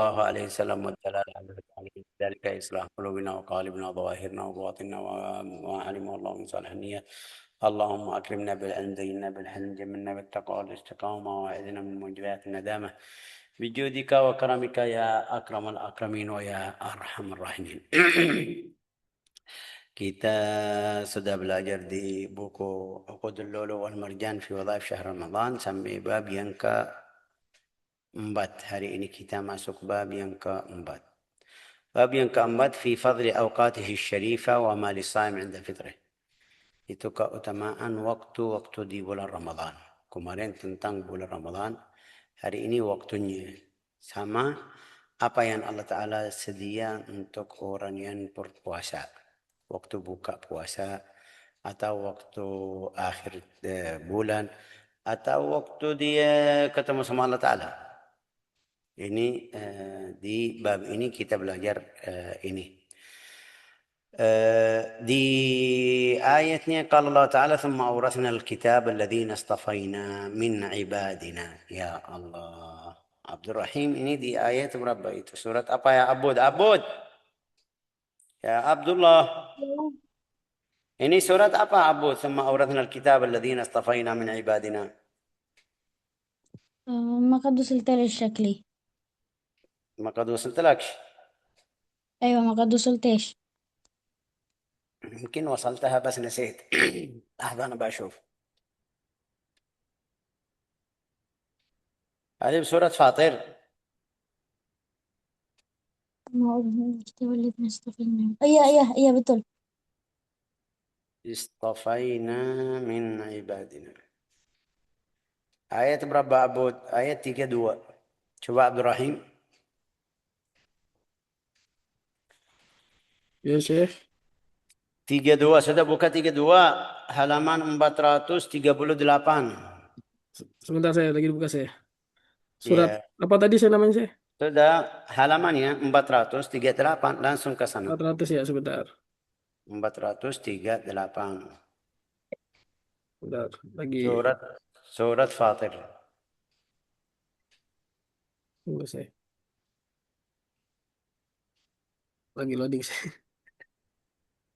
الله عليه وسلم والدلالة على ذلك إصلاح قلوبنا وقالبنا وظواهرنا وبواطننا وعلم الله من صالح النية. اللهم أكرمنا بالعلم، زينا بالحلم، جملنا بالتقوى والاستقامة، وأعذنا من موجبات الندامة بجودك وكرمك يا أكرم الأكرمين ويا أرحم الراحمين. Kita sudah belajar di buku Uqudul Lu'lu' wal Marjan fi Wadhaif Syahr Ramadan sampai bab yang keempat. Hari ini kita masuk bab yang keempat. Bab yang keempat fi fadli awqatihi syarifah wa ma lisaim 'inda fitrih. Itu keutamaan waktu-waktu di bulan Ramadan. Kemarin tentang bulan Ramadan, hari ini waktunya sama apa yang Allah Ta'ala sedia untuk orang yang berpuasa. Waktu buka puasa, atau waktu akhir bulan, atau waktu dia ketemu sama Allah Ta'ala. Ini di bab ini kita belajar ini. Di ayatnya kalau Allah Ta'ala thumma awrathna al-kitab alladhina istafayna min ibadina. Ya Allah. Abdurrahim, ini di ayat berapa itu? Surat apa ya Abud? Abud. Ya Abdullah. Ini surat apa Abud? Thumma awrathna al-kitab alladhina istafayna min ibadina. ما قد وصلت للشكلي. ما قد وصلت لكش. أيوة ما قد وصلتش. يمكن وصلتها بس نسيت. لحظة أنا بشوف. هذه بسورة فاطر. الكتاب اللي نستفيد إيه betul. اصطفينا من عبادنا. Ayat berapa Abud? Ayat 32. Coba Abdurrahim. Ya Syekh. 32. Sudah buka 32. Halaman 438. Sebentar saya lagi buka saya. Surat Ya. apa tadi saya namanya saya? Sudah halamannya 438. Langsung ke sana. 400 ya sebentar. 438. Sebentar lagi. Surat Fatir. Tunggu saya. Lagi loading saya.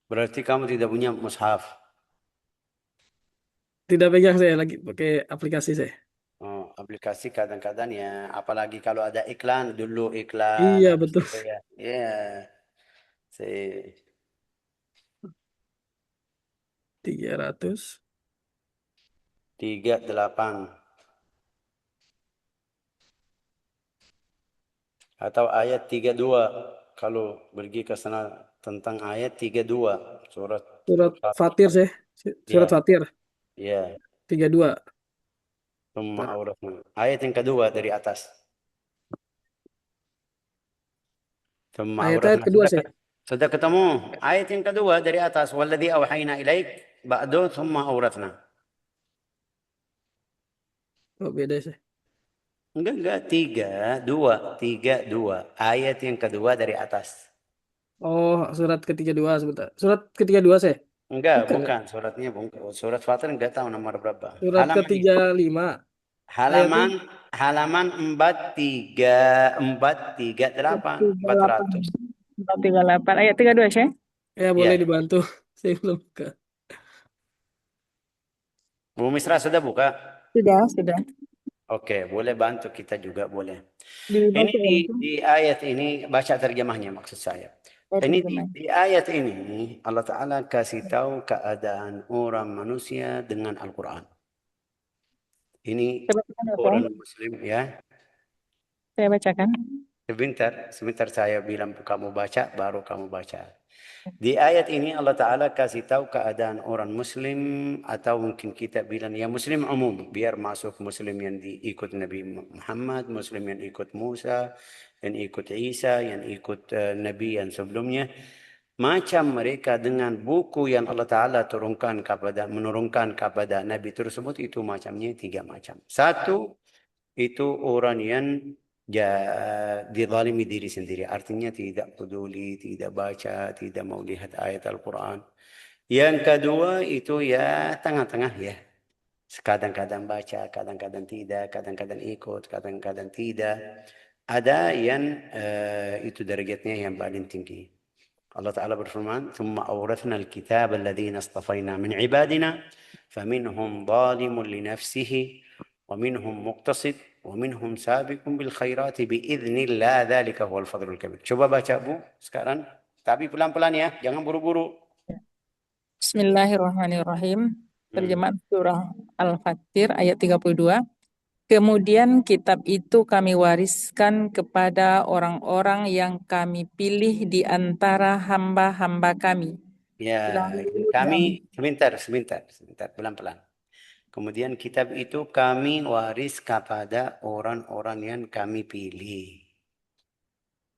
Berarti kamu tidak punya mushaf. Tidak pegang saya lagi pakai aplikasi saya. Oh, aplikasi kadang-kadang ya, apalagi kalau ada iklan, dulu iklan. Iya betul. Ya, yeah. 300. 38. Atau ayat 32. Kalau pergi ke sana tentang ayat 32. Surat Fatir saya. Surat Ya. Fatir. Ya. 32. Ayat yang kedua dari atas. Ayat kedua saya. Sudah ketemu ayat yang kedua dari atas. Walladzi awhayna ilaik ba'du thumma awrathna. Oh beda saya. Enggak, 3, 2. Ayat yang kedua dari atas. Oh, surat ke-32 sebentar. Surat ke-32 saya. Bukan. Suratnya bukan. Surat Fatir enggak tahu nomor berapa. Surat ke-35. Halaman 438. 438 ayat 32 Syekh. Ya boleh dibantu. Saya belum buka. Bu Misra sudah buka? Sudah. Oke, boleh bantu kita juga boleh. Ini di ayat ini baca terjemahnya maksud saya. Ini di ayat ini Allah Ta'ala kasih tahu keadaan orang manusia dengan Al-Quran. Ini orang Muslim ya. Saya bacakan. Sebentar saya bilang kamu baca, baru kamu baca. Di ayat ini Allah Ta'ala kasih tahu keadaan orang Muslim, atau mungkin kita bilang ya Muslim umum, biar masuk Muslim yang diikut Nabi Muhammad, Muslim yang ikut Musa, yang ikut Isa, yang ikut Nabi yang sebelumnya. Macam mereka dengan buku yang Allah Ta'ala menurunkan kepada Nabi tersebut, itu macamnya 3 macam. 1, itu orang yang dizalimi diri sendiri. Artinya tidak peduli, tidak baca, tidak mau lihat ayat Al-Quran. Yang kedua itu ya tengah-tengah ya. Kadang-kadang baca, kadang-kadang tidak, kadang-kadang ikut, kadang-kadang tidak. Ada yang itu derajatnya yang paling tinggi. Allah Ta'ala berfirman, ثم أورثنا الكتاب الذين اصطفينا من عبادنا فمنهم ظالم لنفسه ومنهم مقتصد ومنهم سابق بالخيرات بإذن الله ذلك هو الفضل الكبير. Coba baca Bu sekarang, tapi pelan-pelan ya, jangan buru-buru. Bismillahirrahmanirrahim. Terjemahan surah Al-Fatir ayat 32. Kemudian kitab itu kami wariskan kepada orang-orang yang kami pilih di antara hamba-hamba kami. Ya, Lalu kami sebentar, pelan-pelan. Kemudian kitab itu kami waris kepada orang-orang yang kami pilih.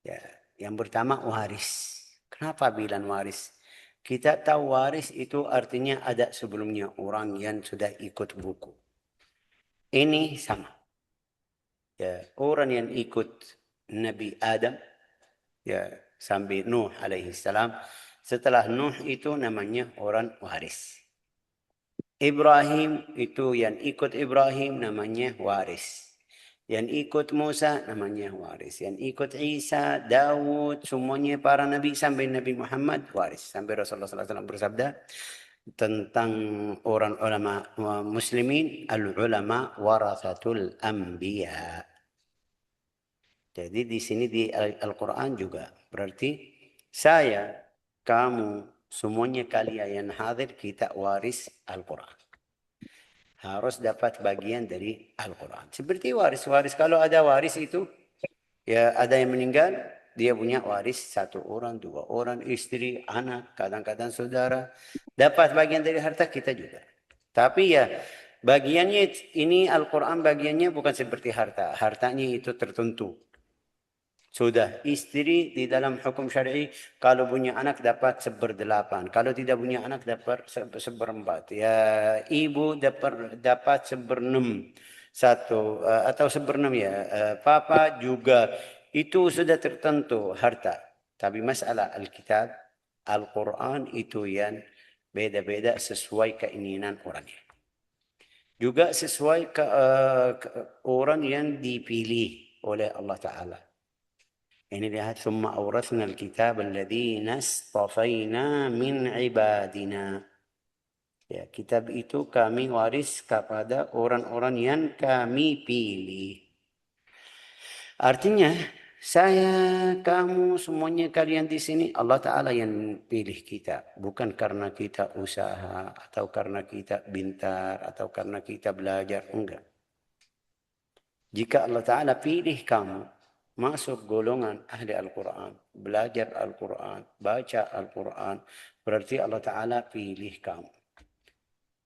Ya, yang pertama waris. Kenapa bilang waris? Kita tahu waris itu artinya ada sebelumnya orang yang sudah ikut buku. Ini sama. Ya, orang yang ikut Nabi Adam, ya sampai Nuh alaihi salam. Setelah Nuh itu namanya orang waris. Ibrahim itu yang ikut Ibrahim namanya waris. Yang ikut Musa namanya waris. Yang ikut Isa, Daud, semuanya para nabi sampai Nabi Muhammad waris. Sampai Rasulullah SAW bersabda tentang orang ulama muslimin, al-ulama warathatul anbiya. Jadi di sini di Al-Quran juga berarti saya, kamu, semuanya kalian yang hadir kita waris Al-Quran. Harus dapat bagian dari Al-Quran. Seperti waris-waris. Kalau ada waris itu, ya ada yang meninggal, dia punya waris 1 orang, 2 orang, istri, anak, kadang-kadang saudara. Dapat bagian dari harta kita juga. Tapi ya bagiannya ini Al-Quran bagiannya bukan seperti harta. Hartanya itu tertentu. Sudah istri di dalam hukum syar'i kalau punya anak dapat 1/8, kalau tidak punya anak dapat 1/4. Ya ibu dapat 1/6 atau 1/6 ya. Papa juga itu sudah tertentu harta. Tapi masalah Alkitab, Al-Quran itu yang beda-beda sesuai keinginan orangnya. Juga sesuai orang yang dipilih oleh Allah Ta'ala. Ini lihat, ثم أورثنا الكتاب الذين اصطفينا من عبادنا. Ya, kitab itu kami waris kepada orang-orang yang kami pilih. Artinya, saya, kamu, semuanya kalian di sini, Allah Ta'ala yang pilih kita. Bukan karena kita usaha, atau karena kita pintar, atau karena kita belajar. Enggak. Jika Allah Ta'ala pilih kamu, masuk golongan ahli Al-Quran, belajar Al-Quran, baca Al-Quran, berarti Allah Ta'ala pilih kamu.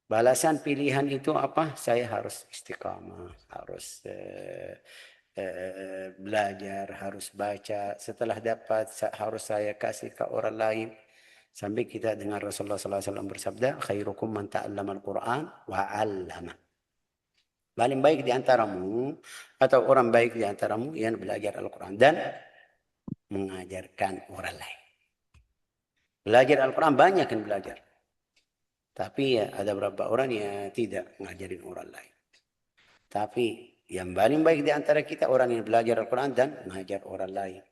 Balasan pilihan itu apa? Saya harus istiqamah, harus belajar, harus baca. Setelah dapat, harus saya kasih ke orang lain. Sampai kita dengar Rasulullah SAW bersabda, khairukum man ta'allama Al-Quran wa 'allama. Paling baik di antaramu atau orang baik di antaramu yang belajar Al-Quran dan mengajarkan orang lain. Belajar Al-Quran banyak yang belajar. Tapi ya ada beberapa orang yang tidak mengajarin orang lain. Tapi yang paling baik di antara kita orang yang belajar Al-Quran dan mengajar orang lain.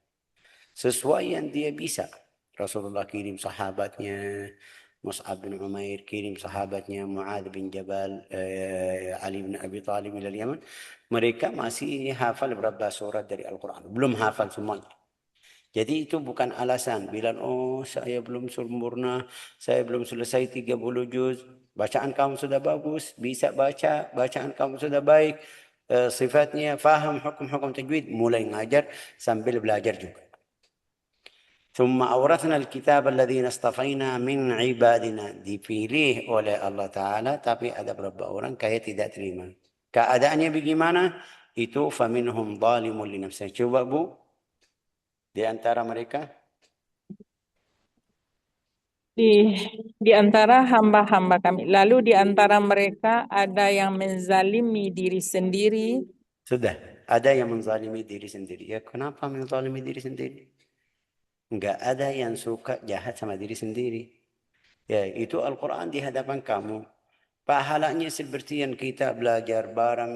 Sesuai yang dia bisa. Rasulullah kirim sahabatnya, Mus'ab bin Umair kirim sahabatnya, Mu'adz bin Jabal, Ali bin Abi Thalib ila Yaman. Mereka masih hafal berapa surat dari Al-Quran. Belum hafal semuanya. Jadi itu bukan alasan. Bilang, oh saya belum sempurna, saya belum selesai 30 juz. Bacaan kamu sudah bagus, bisa baca, bacaan kamu sudah baik. Sifatnya, faham hukum-hukum tajwid, mulai ngajar sambil belajar juga. ثم أورثنا الكتاب الذين اصطفينا من عبادنا. Dipilih oleh Allah Ta'ala, tapi ada beberapa orang kayak tidak terima. Keadaannya bagaimana? Itu فَمِنْهُمْ ظَالِمٌ لِنَفْسِهِ. Coba Bu, di antara mereka. di antara hamba-hamba kami. Lalu di antara mereka ada yang menzalimi diri sendiri. Sudah, ada yang menzalimi diri sendiri. Ya kenapa menzalimi diri sendiri? Enggak ada yang suka jahat sama diri sendiri. Ya itu Al-Quran di hadapan kamu. pahalanya seperti yang kita belajar barang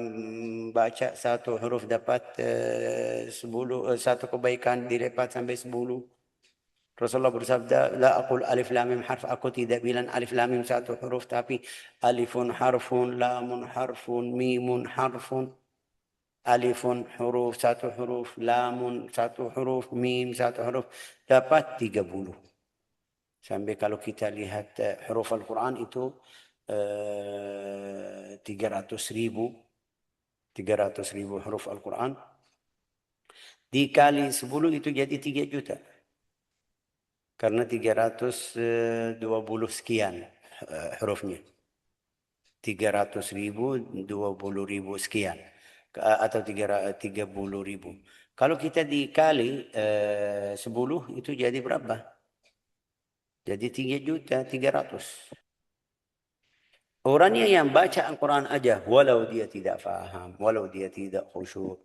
baca satu huruf dapat 10 satu kebaikan dilipat sampai 10. Rasulullah bersabda, la aqul alif lam mim harf, aku tidak bilang alif lam mim satu huruf, tapi alifun harfun, lamun harfun, mimun harfun. Alifun huruf satu huruf, lamun satu huruf, mim satu huruf, dapat 30. Sampai kalau kita lihat huruf Al-Quran itu 300.000 huruf Al-Quran. Dikali 10 itu jadi 3 juta. Karena 320 sekian hurufnya. 300.000, 20.000 sekian. Atau 30.000. Kalau kita dikali 10 itu jadi berapa? Jadi 3.300.000. Orangnya yang baca Al-Quran aja, walau dia tidak faham, walau dia tidak khusyuk,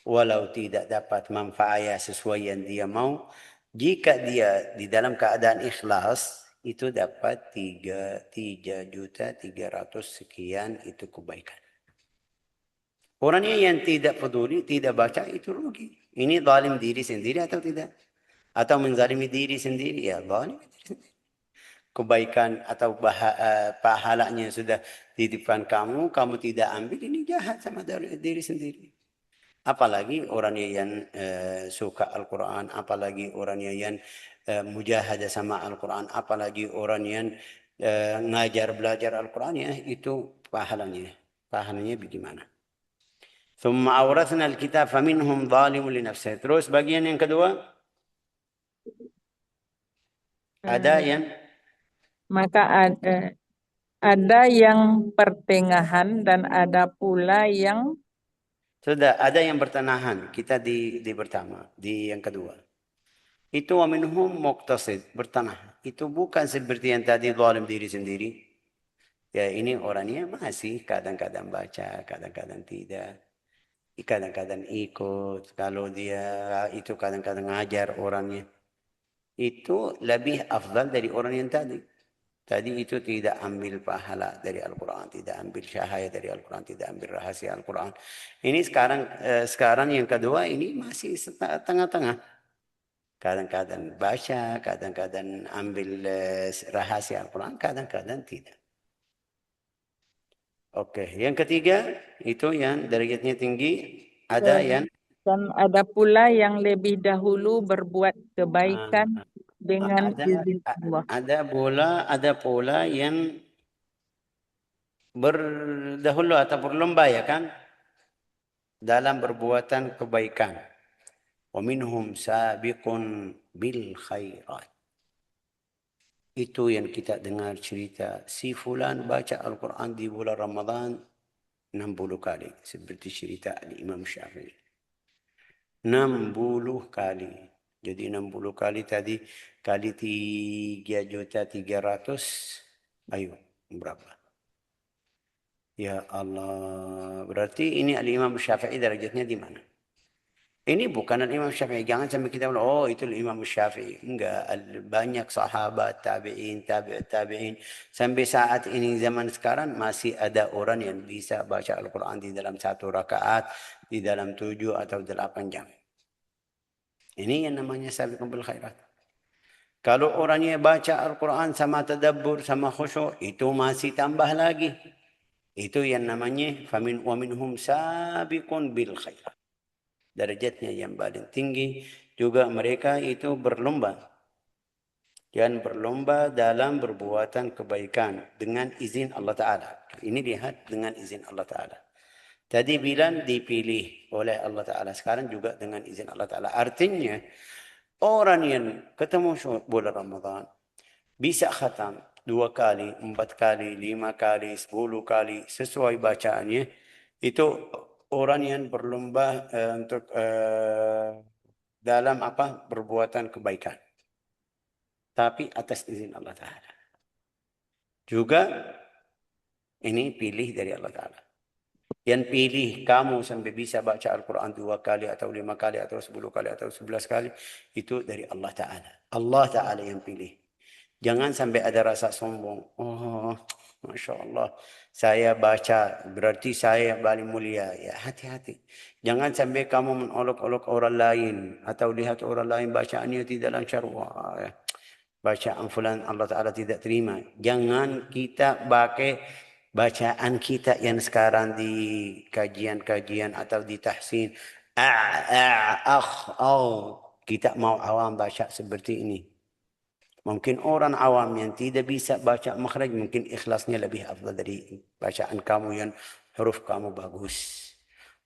walau tidak dapat manfaat sesuai yang dia mau, jika dia di dalam keadaan ikhlas, itu dapat 3.300.000 sekian, itu kebaikan. Orangnya yang tidak peduli, tidak baca, itu rugi. Ini zalim diri sendiri atau tidak? Atau menzalimi diri sendiri? Ya, zalim diri sendiri. Kebaikan atau pahalanya sudah di depan kamu, kamu tidak ambil, ini jahat sama diri sendiri. Apalagi orangnya yang suka Al-Quran, apalagi orangnya yang mujahadah sama Al-Quran, apalagi orang yang ngajar belajar Al-Quran, ya, itu pahalanya. Pahalanya bagaimana? ثم أورثنا الكتاب فمنهم ظالم لنفسه. Terus bagian yang kedua, ada yang Maka ada yang pertengahan dan ada pula yang sudah ada yang pertengahan. Kita di pertama, di yang kedua. Itu wa minhum muqtasid, bertanah. Itu bukan seperti yang tadi zalim diri sendiri. Ya, ini orangnya masih kadang-kadang baca, kadang-kadang tidak. Kadang-kadang ikut, kalau dia itu kadang-kadang ngajar orangnya. Itu lebih afdal dari orang yang tadi. Tadi itu tidak ambil pahala dari Al-Quran, tidak ambil cahaya dari Al-Quran, tidak ambil rahasia Al-Quran. Ini sekarang yang kedua ini masih tengah-tengah. Kadang-kadang baca, kadang-kadang ambil rahasia Al-Quran, kadang-kadang tidak. Oke, yang ketiga itu yang derajatnya tinggi, ada yang dan ada pula yang lebih dahulu berbuat kebaikan dengan izin Allah. ada pula yang berdahulu atau berlomba, ya kan, dalam perbuatan kebaikan. Wa minhum sabiqun bil khairat. Itu yang kita dengar cerita, si fulan baca Al-Quran di bulan Ramadan 60 kali, seperti cerita Imam Syafi'i. 60 kali. Jadi 60 kali tadi kali 3.300.000. Ayo, berapa? Ya Allah, berarti ini Al-Imam Syafi'i derajatnya di mana? Ini bukan Imam Syafi'i. Jangan sampai kita bilang, oh itu Imam Syafi'i. Enggak, banyak sahabat, tabi'in, tabi'in. Sampai saat ini zaman sekarang masih ada orang yang bisa baca Al-Quran di dalam 1 rakaat, di dalam 7 atau 8 jam. Ini yang namanya sabiqun bil khairat. Kalau orangnya baca Al-Quran sama tadabbur, sama khusyuk, itu masih tambah lagi. Itu yang namanya famin wa minhum sabiqun bil khairat. Derajatnya yang paling tinggi, juga mereka itu berlomba. Dan berlomba dalam perbuatan kebaikan dengan izin Allah Ta'ala. Ini lihat dengan izin Allah Ta'ala. Tadi bilang dipilih oleh Allah Ta'ala. Sekarang juga dengan izin Allah Ta'ala. Artinya orang yang ketemu bulan Ramadan bisa khatam 2 kali, 4 kali, 5 kali, 10 kali sesuai bacaannya. Itu orang yang berlomba untuk dalam perbuatan kebaikan, tapi atas izin Allah Ta'ala. Juga ini pilih dari Allah Ta'ala. Yang pilih kamu sampai bisa baca Al-Quran 2 kali atau 5 kali atau 10 kali atau 11 kali, itu dari Allah Ta'ala. Allah Ta'ala yang pilih. Jangan sampai ada rasa sombong. Oh, Masya Allah, saya baca berarti saya paling mulia. Ya, hati-hati. Jangan sampai kamu menolok-olok orang lain atau lihat orang lain bacaannya tidaklah syarwah. Ya. Bacaan fulan Allah Ta'ala tidak terima. Jangan kita pakai bacaan kita yang sekarang di kajian-kajian atau di tahsin. Kita mau awam baca seperti ini. Mungkin orang awam yang tidak bisa baca makhraj, mungkin ikhlasnya lebih afdal dari bacaan kamu yang huruf kamu bagus.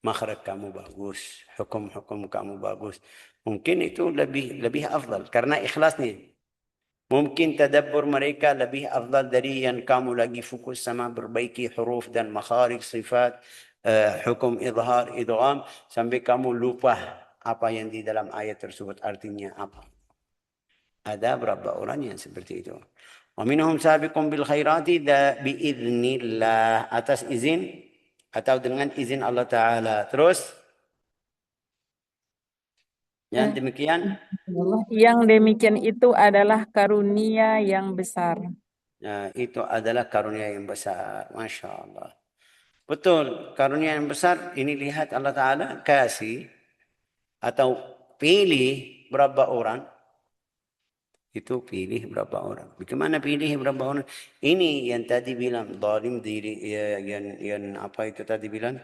Makhraj kamu bagus. Hukum-hukum kamu bagus. Mungkin itu lebih afdal karena ikhlasnya. Mungkin tadabbur mereka lebih afdal dari yang kamu lagi fokus sama perbaiki huruf dan makharij, sifat, hukum idhar, idgham sampai kamu lupa apa yang di dalam ayat tersebut artinya apa. Ada berapa orang yang seperti itu. Wa minhum sabiqun bil khairati biiznillah, atas izin atau dengan izin Allah Ta'ala. Terus yang demikian. Yang demikian itu adalah karunia yang besar. Nah, itu adalah karunia yang besar. Masya Allah. Betul, karunia yang besar ini lihat Allah Ta'ala kasih atau pilih berapa orang. Itu pilih berapa orang. Bagaimana pilih berapa orang? Ini yang tadi bilang, zalim diri, yang apa itu tadi bilang?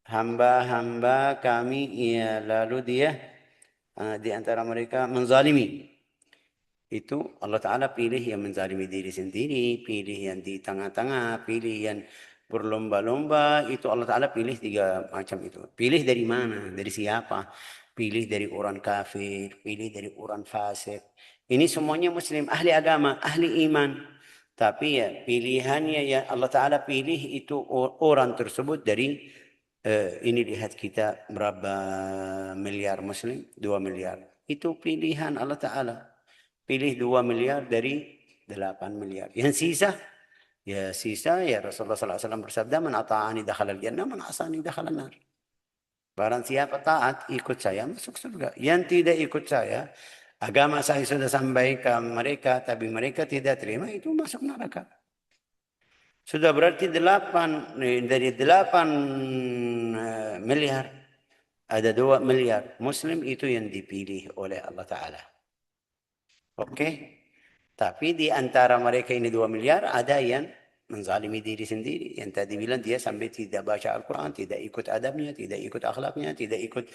Hamba-hamba kami, ya, lalu dia di antara mereka menzalimi. Itu Allah Ta'ala pilih yang menzalimi diri sendiri, pilih yang di tengah-tengah, pilih yang berlomba-lomba. Itu Allah Ta'ala pilih 3 macam itu. Pilih dari mana? Dari siapa? Pilih dari orang kafir, pilih dari orang fasik. Ini semuanya muslim, ahli agama, ahli iman. Tapi ya pilihannya ya Allah Ta'ala pilih itu orang tersebut dari ini lihat kita berapa miliar muslim? 2 miliar. Itu pilihan Allah Ta'ala. Pilih 2 miliar dari 8 miliar. Yang sisa ya Rasulullah SAW bersabda, man ata'ani dakhalal jannah, man asani dakhalal nar. Barang siapa taat ikut saya masuk surga. Yang tidak ikut saya, agama saya sudah sampaikan mereka tapi mereka tidak terima, itu masuk neraka. Sudah berarti 8 dari 8 miliar ada 2 miliar muslim itu yang dipilih oleh Allah Ta'ala. Oke, tapi di antara mereka ini 2 miliar ada yang menzalimi diri sendiri. Yang tadi bilang dia sampai tidak baca Al-Quran, tidak ikut adabnya, tidak ikut akhlaknya, tidak ikut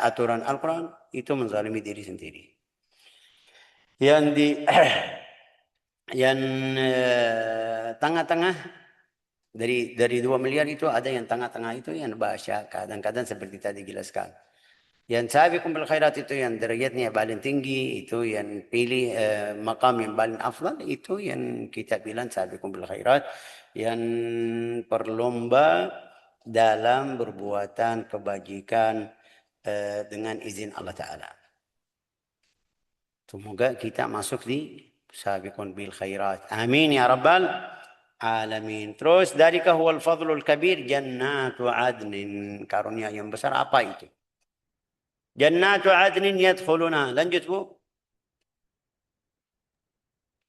aturan Al-Quran, itu menzalimi diri sendiri. Yang di yang tengah-tengah dari 2 miliar itu ada yang tengah-tengah itu yang baca kadang-kadang seperti tadi jelaskan. Yang sabiqun bil khairat itu yang derajatnya paling tinggi, itu yang pilih maqam yang paling afdal, itu yang kita bilang sabiqun bil khairat, yang berlomba dalam perbuatan kebajikan dengan izin Allah Ta'ala. Semoga kita masuk di sabiqun bil khairat. Amin ya rabbal alamin. Terus dalika huwal fadlul kabir jannatu adnin. Karunia yang besar apa itu? Jannatu adnin yadkhuluna. Lanjut Bu.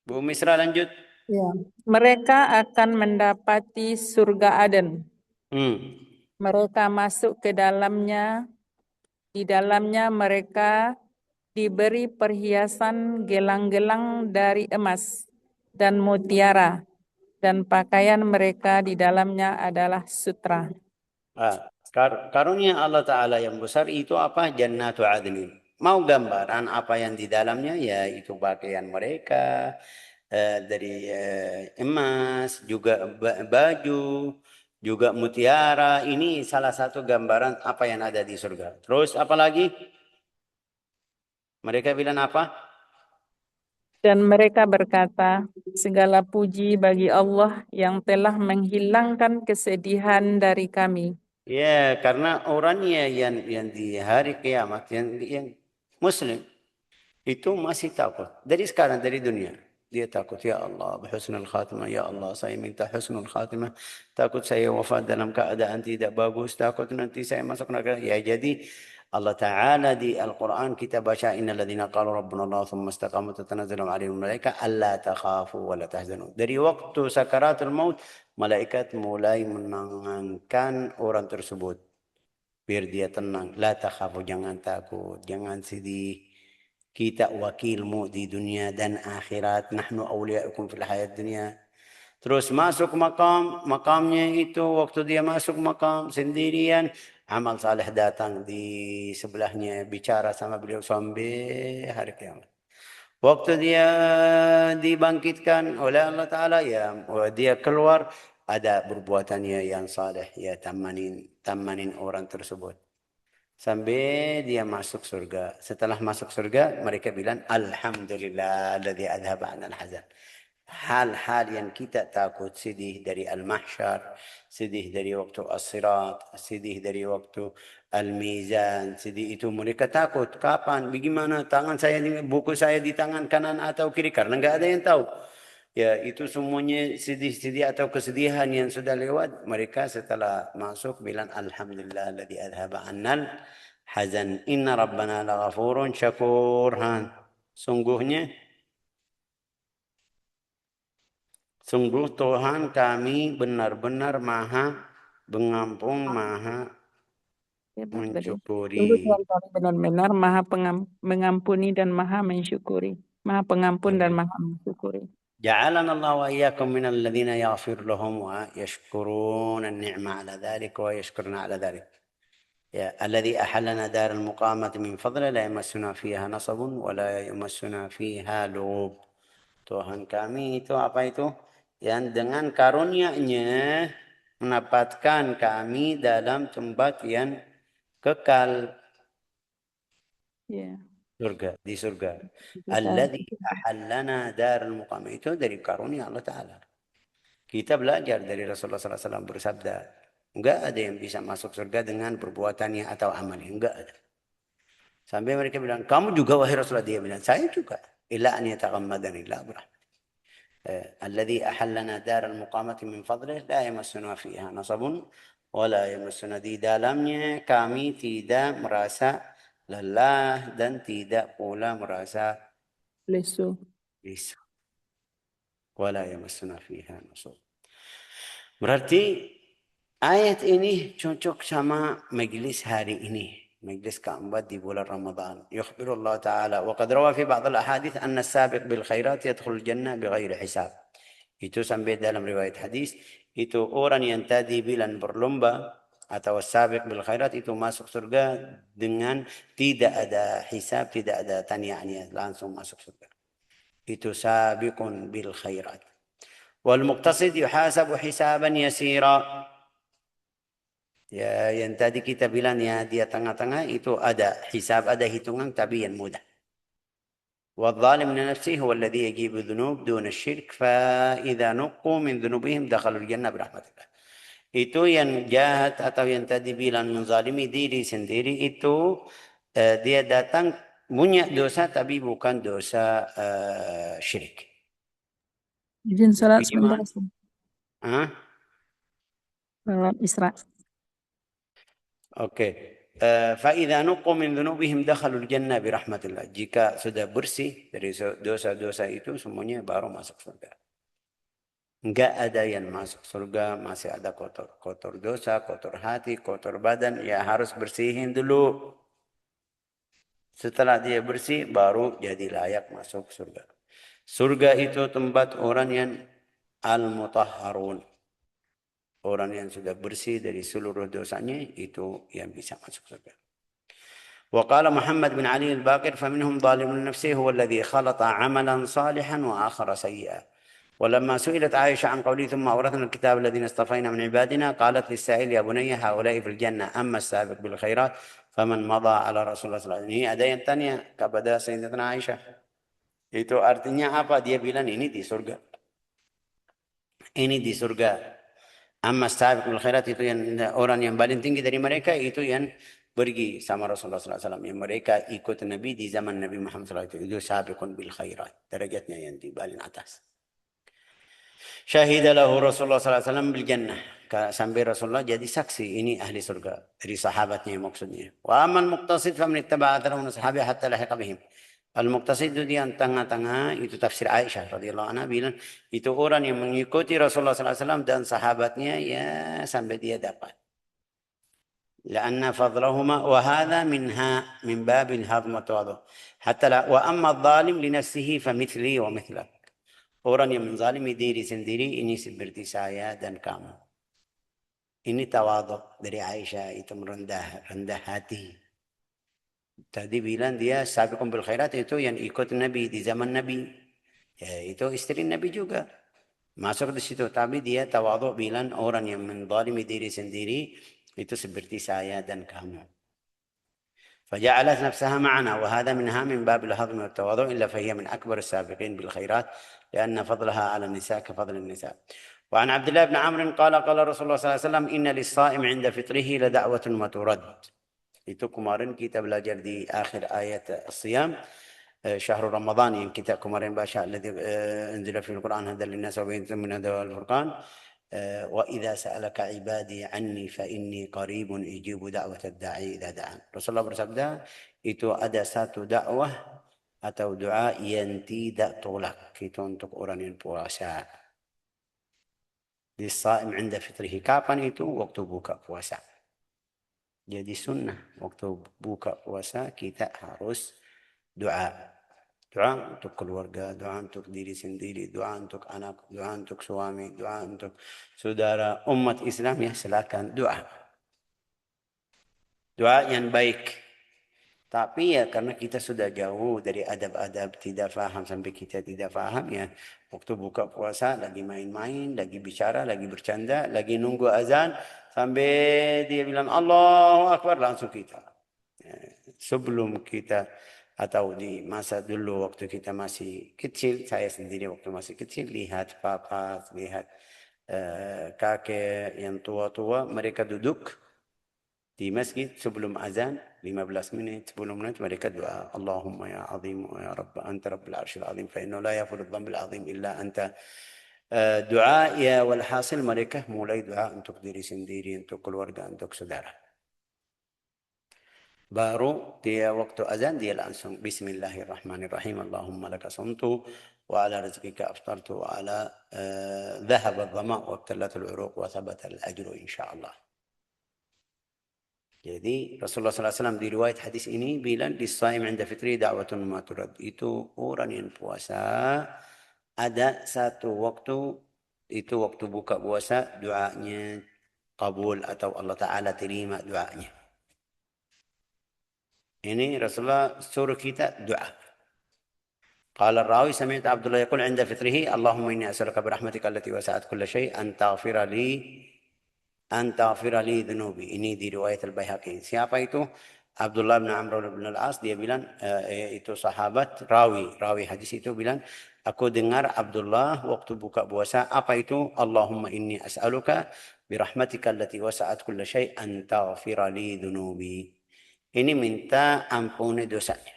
Bu Misra lanjut. Ya. Mereka akan mendapati surga Aden. Mereka masuk ke dalamnya. Di dalamnya mereka diberi perhiasan gelang-gelang dari emas dan mutiara. Dan pakaian mereka di dalamnya adalah sutra. Karunia Allah Ta'ala yang besar itu apa? Jannatu adnin. Mau gambaran apa yang di dalamnya? Ya itu pakaian mereka dari emas, juga baju, juga mutiara. Ini salah satu gambaran apa yang ada di surga. Terus apa lagi? Mereka bilang apa? Dan mereka berkata, segala puji bagi Allah yang telah menghilangkan kesedihan dari kami. Ya, karena orangnya yang di hari kiamat, yang Muslim, itu masih takut. Dari sekarang, dari dunia. Dia takut, ya Allah, husnul khatimah, ya Allah, saya minta husnul khatimah. Takut saya wafat dalam keadaan tidak bagus, takut nanti saya masuk neraka. Ya, jadi Allah Ta'ala di Al-Quran kita baca innal ladzina qalu rabbuna Allah thumma istaqamu tatanazzalu alaihim malaika alla takhafu wa la tahzanu. Dari waktu sakaratul maut, malaikat mulai menenangkan orang tersebut biar dia tenang. La takhafu, jangan takut, jangan sedih. Kita wakilmu di dunia dan akhirat. Nahnu awliya'ukum fil hayat dunia. Terus masuk makamnya itu waktu dia masuk makam sendirian, amal saleh datang di sebelahnya bicara sama beliau sampai hari kiamat. Waktu dia dibangkitkan oleh Allah Ta'ala, ya dia keluar, ada perbuatannya yang saleh, ya tamanin orang tersebut. Sampai dia masuk surga. Setelah masuk surga, mereka bilang, Alhamdulillah, alladzi adhaba 'anal hazan. Hal-hal yang kita takut, sedih dari al-mahsyar, sedih dari waktu as-sirat, sedih dari waktu al-mizan, sedih itu mereka takut. Kapan, bagaimana, tangan saya, buku saya di tangan kanan atau kiri, karena nggak ada yang tahu. Ya, itu semuanya sedih-sedih atau kesedihan yang sudah lewat. Mereka setelah masuk bilang, Alhamdulillah alladzi adhaba 'annal hazan. Inna rabbana laghafurun syakur. Sungguh Tuhan kami benar-benar maha pengampun, maha Hebat tadi. mensyukuri. Sungguh Tuhan kami benar-benar maha mengampuni dan maha mensyukuri. Maha pengampun dan maha mensyukuri. جعلنا الله وإياكم من الذين يغفر لهم ويشكرون النعمة على ذلك ويشكرنا على ذلك. يا الذي أحلنا دار المقامة من فضله لا يمسنا فيها نصب ولا يمسنا فيها لغوب. Tuhan kami itu apa itu? Yang dengan karunia-Nya menempatkan kami dalam tempat yang kekal. Ya. Surga, di surga. Kita- Alladzi ahallana darul muqam. Itu dari karunia Allah Ta'ala. Kita belajar dari Rasulullah SAW bersabda, enggak ada yang bisa masuk surga dengan perbuatannya atau amalnya. Enggak ada. Sampai mereka bilang, kamu juga wahai Rasulullah. Dia bilang, saya juga. Illa an yataghammadani Allah berahmat. الذي أحلنا دار المقامة من فضله لا يمسنا فيها نصب ولا يمسنا di dalamnya kami tidak merasa lelah dan tidak pula merasa Lesu. risau. ولا يمسنا فيها نصب. Berarti ayat ini cocok sama majlis hari ini. مجلس keempat di bulan Ramadan. يخبر الله تعالى وقد روى في بعض الأحاديث أن السابق بالخيرات يدخل الجنة بغير حساب. Itu sampai dalam riwayat hadis, itu orang yang tadi bilang berlomba atau sabiq bil khairat itu masuk surga dengan tidak ada hisab, tidak ada tanianya, langsung masuk surga. Itu sabiqun bil khairat. Wal muqtasid yuhasabu hisaban yasira. Ya, yang tadi kita bilang ya dia tengah-tengah itu ada hisab, ada hitungan tapi yang mudah. والظالم لنفسه هو الذي يجيب الذنوب دون الشرك فإذا نقوا من ذنوبهم دخلوا الجنة برحمة الله. Itu yang jahat atau yang tadi bilang menzalimi diri sendiri itu dia datang punya dosa tapi bukan dosa syirik. Izin salat Bagaimana? sebentar. Salat Isra. Oke. فإذا نقوا من ذنوبهم دخلوا الجنة برحمة الله. Jika sudah bersih dari dosa-dosa itu semuanya baru masuk surga. Enggak ada yang masuk surga masih ada kotor dosa, kotor hati, kotor badan, ya harus bersihin dulu. Setelah dia bersih baru jadi layak masuk surga. Surga itu tempat orang yang al-mutahharun. Orang yang sudah bersih dari seluruh dosanya itu yang bisa masuk surga. وقال محمد بن علي الباقر فمنهم ظالم لنفسه هو الذي خلط عملا صالحا وآخر سيئا. ولما سئلت عائشة عن قوله ثم أورثنا الكتاب الذين اصطفينا من عبادنا قالت للسائل يا بني هؤلاء في الجنة أما السابق بالخيرات فمن مضى على رسول الله صلى الله عليه وسلم. Ini ada yang tanya kepada Sayyidatuna Aisyah. Itu artinya apa? Dia bilang ini di surga. Ini di surga. Amma sabiq bil khairat itu yang orang yang paling tinggi dari mereka itu yang pergi sama Rasulullah SAW. Yang mereka ikut Nabi di zaman Nabi Muhammad SAW. Itu sabiqun bil khairat. Derajatnya yang di paling atas. Syahida lahu Rasulullah SAW bil jannah. sampai Rasulullah jadi saksi ini ahli surga dari sahabatnya maksudnya. Wa amal muqtasid faman ittaba'a atharahum sahabi hatta lahiqa bihim. Al-muqtasid itu yang tengah-tengah itu tafsir Aisyah radhiyallahu anha bilang itu orang yang mengikuti Rasulullah SAW dan sahabatnya ya sampai dia dapat. لأن فضلهما وهذا منها من باب الهضم والتواضع حتى لا وأما الظالم لنفسه فمثلي ومثلك. Orang yang menzalimi diri sendiri ini seperti saya dan kamu. Ini tawadhu dari Aisyah, itu rendah hati. Tadi bilang dia sabiqun bil khairat itu yang ikut Nabi di zaman Nabi. Ya, itu istri Nabi juga. Masuk di situ. Tapi dia tawadhu bilang orang yang menzalimi diri sendiri itu seperti saya dan kamu. فجعلت نفسها معنا وهذا منها من باب الهضم والتواضع إلا فهي من أكبر السابقين بالخيرات لأن فضلها على النساء كفضل النساء. وعن عبد الله بن عمرو قال رسول الله صلى الله عليه وسلم إن للصائم عند فطره لدعوة وترد. Itu kemarin kita belajar di akhir ayat As-Siyam, syahrul Ramadan yang kita kemarin baca alladzi unzila fil Qur'an hadzal linnas wa bayyinatan min al furqan. وإذا سألك عبادي عني فإني قريب أجيب دعوة الداعي إذا دعان. Rasulullah bersabda, itu ada satu dakwah atau doa yang tidak tolak. Itu untuk orang yang puasa. Lisaim 'inda fitrihi. Kapan itu? Waktu buka puasa. Jadi sunnah waktu buka puasa kita harus doa. Doa untuk keluarga, doa untuk diri sendiri, doa untuk anak, doa untuk suami, doa untuk saudara umat Islam ya silakan doa. Doa yang baik. Tapi ya karena kita sudah jauh dari adab-adab, tidak faham sampai kita tidak faham ya. Waktu buka puasa lagi main-main, lagi bicara, lagi bercanda, lagi nunggu azan sampai dia bilang Allahu Akbar langsung kita. Sebelum kita atau di masa dulu waktu kita masih kecil, saya sendiri waktu masih kecil lihat papa, lihat kakek yang tua-tua, mereka duduk di masjid sebelum azan 15 menit, 10 menit mereka doa Allahumma ya azim ya rabb anta rabbul arsyil azim fa innahu la yaghfiru dzambil azim illa anta. Doa ya walhasil mereka mulai doa untuk diri sendiri, untuk keluarga, untuk saudara. Baru dia waktu azan dia langsung Bismillahirrahmanirrahim. Allahumma laka sumtu wa ala rizqika aftartu wa ala dhahaba dhama wa ibtalat al-uruq wa thabata al-ajru insyaallah. Jadi Rasulullah SAW di riwayat hadis ini bilang lis-shaim 'inda fitri da'watun ma turad. Itu orang yang puasa ada satu waktu itu waktu buka puasa doanya kabul atau Allah Ta'ala terima doanya. Ini Rasulullah suruh kita doa. Qala ar-rawi sami'tu Abdullah yaqul 'inda fitrihi Allahumma inni as'aluka bi rahmatika allati wasa'at kulla syai' an taghfira li dhunubi. Ini di riwayat Al-Baihaqi. Siapa itu? Abdullah bin Amr bin Al-As, dia bilang itu sahabat rawi hadis itu bilang aku dengar Abdullah waktu buka puasa apa itu Allahumma inni as'aluka bi rahmatika allati wasa'at kulla syai' an taghfira li dhunubi. Ini minta ampuni dosanya.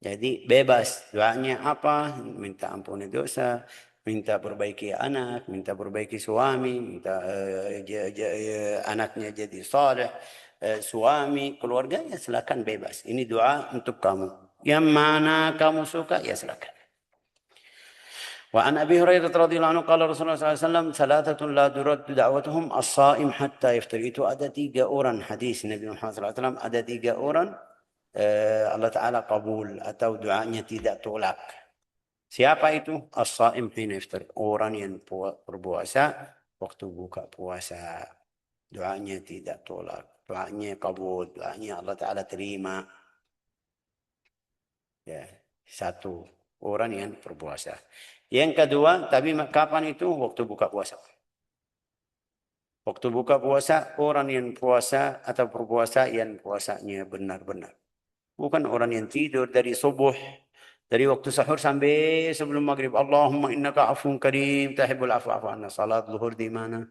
Jadi bebas doanya apa? Minta ampuni dosa, minta perbaiki anak, minta perbaiki suami, minta anaknya jadi saleh, suami, keluarganya silakan bebas. Ini doa untuk kamu. Yang mana kamu suka ya silakan. وعن أبي هريرة رضي الله عنه قال رسول الله صلى الله عليه وسلم ثلاثة لا ترد دعوتهم الصائم حتى يفطر. Itu ada 3 orang hadis Nabi Muhammad SAW, ada 3 orang Allah Ta'ala kabul atau doanya tidak tolak. Siapa itu? As-saim hina iftar. Orang yang berpuasa waktu buka puasa. Doanya tidak tolak. Doanya kabul. Doanya Allah Ta'ala terima. Ya, satu orang yang berpuasa. Yang kedua, tapi kapan itu? Waktu buka puasa. Waktu buka puasa, orang yang puasa atau berpuasa yang puasanya benar-benar. Bukan orang yang tidur dari subuh, dari waktu sahur sampai sebelum maghrib. Allahumma innaka afun karim, tahibbul afwa afu anna. Salat zuhur di mana?